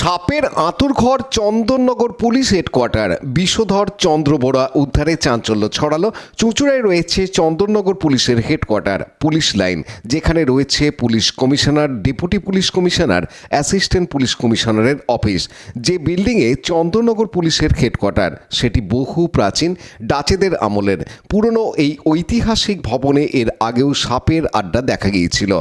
সাপের আঁতুড়ঘর Chandannagar police headquarter. বিষধর চন্দ্রবোরা উদ্ধারে চাঞ্চল্য ছড়ালো। চুঁচুড়ায় রয়েছে চন্দননগর পুলিশের হেডকোয়ার্টার, পুলিশ লাইন, যেখানে রয়েছে police commissioner, deputy police commissioner, assistant police কমিশনারের অফিস। যে বিল্ডিংয়ে চন্দননগর পুলিশের হেডকোয়ার্টার, সেটি বহু প্রাচীন, ডাচেদের আমলের। পুরনো এই ঐতিহাসিক ভবনে এর আগেও সাপের আড্ডা দেখা গিয়েছিল।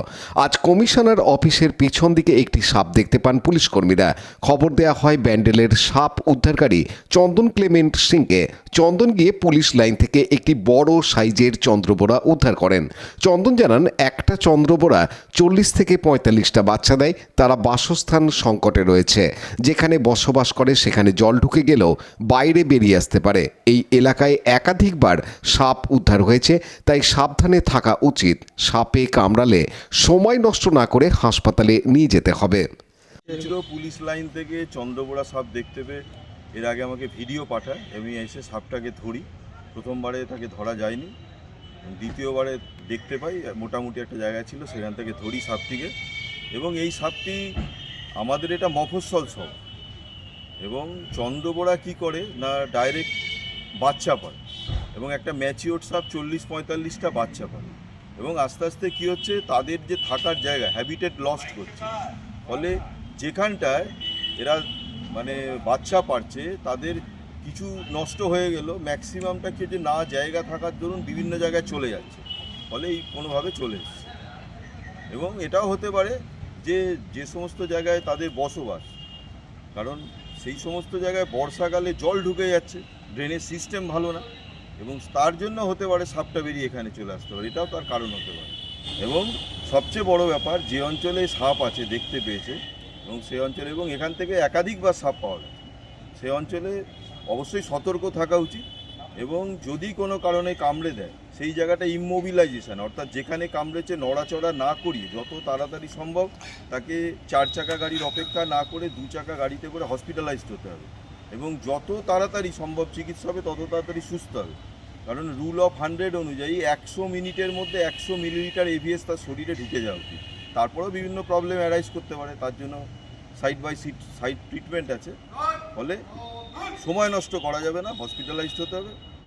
আজ কমিশনার অফিসের পিছন দিকে একটি সাপ দেখতে পান পুলিশ কর্মীরা। খবর দেয়া হয় ব্যান্ডেলের সাপ উদ্ধারকারী চন্দন ক্লেমেন্ট সিংকে। চন্দন গিয়ে পুলিশ লাইন থেকে একটি বড় সাইজের চন্দ্রবোরা উদ্ধার করেন। চন্দন জানান, একটা চন্দ্রবোরা 40 থেকে 45টা বাচ্চা দেয়। তারা বাসস্থান সংকটে রয়েছে। যেখানে বসবাস করে সেখানে জল ঢুকে গেলেও বাইরে বেরিয়ে আসতে পারে। এই এলাকায় একাধিকবার সাপ উদ্ধার হয়েছে, তাই সাবধানে থাকা উচিত। সাপে কামড়ালে সময় নষ্ট না করে হাসপাতালে নিয়ে যেতে হবে। পুলিশ লাইন থেকে চন্দ্রবোরা সাপ দেখতে পেয়ে এর আগে আমাকে ভিডিও পাঠায়। আমি এসে সাপটাকে ধরি। প্রথমবারে তাকে ধরা যায়নি, দ্বিতীয়বারে দেখতে পাই মোটামুটি একটা জায়গা ছিল, সেখান থেকে ধরি সাপটিকে। এবং এই সাপটি আমাদের এটা মফস্বল সব। এবং চন্দ্রবোরা কি করে না, ডাইরেক্ট বাচ্চা পায় এবং একটা ম্যাচিওর সাপ 40-45টা বাচ্চা পায়। এবং আস্তে আস্তে কী হচ্ছে, তাদের যে থাকার জায়গা, হ্যাবিটেট লস্ট করছে। ফলে যেখানটায় এরা বাচ্চা পারছে, তাদের কিছু নষ্ট হয়ে গেল, ম্যাক্সিমামটা কি যে না জায়গা থাকার দরুন বিভিন্ন জায়গায় চলে যাচ্ছে। ফলে এই কোনোভাবে চলে এসছে। এবং এটাও হতে পারে যে সমস্ত জায়গায় তাদের বসবাস, কারণ সেই সমস্ত জায়গায় বর্ষাকালে জল ঢুকে যাচ্ছে, ড্রেনেজ সিস্টেম ভালো না, এবং তার জন্য হতে পারে সাপটা বেরিয়ে এখানে চলে আসতে পারে। এটাও তার কারণ হতে পারে। এবং সবচেয়ে বড় ব্যাপার, যে অঞ্চলে সাপ আছে দেখতে পেয়েছে এবং সেই অঞ্চলে, এবং এখান থেকে একাধিকবার সাপ পাওয়া গেছে, সেই অঞ্চলে অবশ্যই সতর্ক থাকা উচিত। এবং যদি কোনো কারণে কামড়ে দেয়, সেই জায়গাটা ইমোবিলাইজেশন, অর্থাৎ যেখানে কামড়েছে নড়াচড়া না করিয়ে যত তাড়াতাড়ি সম্ভব তাকে 4 চাকা গাড়ির অপেক্ষা না করে 2 চাকা গাড়িতে করে হসপিটালাইজড হতে হবে। এবং যত তাড়াতাড়ি সম্ভব চিকিৎসা হবে, তত তাড়াতাড়ি সুস্থ হবে। কারণ রুল অফ 100 অনুযায়ী 100 মিনিটের মধ্যে 100 মিলিলিটার এভিএস তার শরীরে ঢুকে যাওয়া উচিত। তারপরেও বিভিন্ন প্রবলেম অ্যারাইজ করতে পারে, তার জন্য সাইড বাই সাইড ট্রিটমেন্ট আছে। ফলে সময় নষ্ট করা যাবে না, হসপিটালাইজড হতে হবে।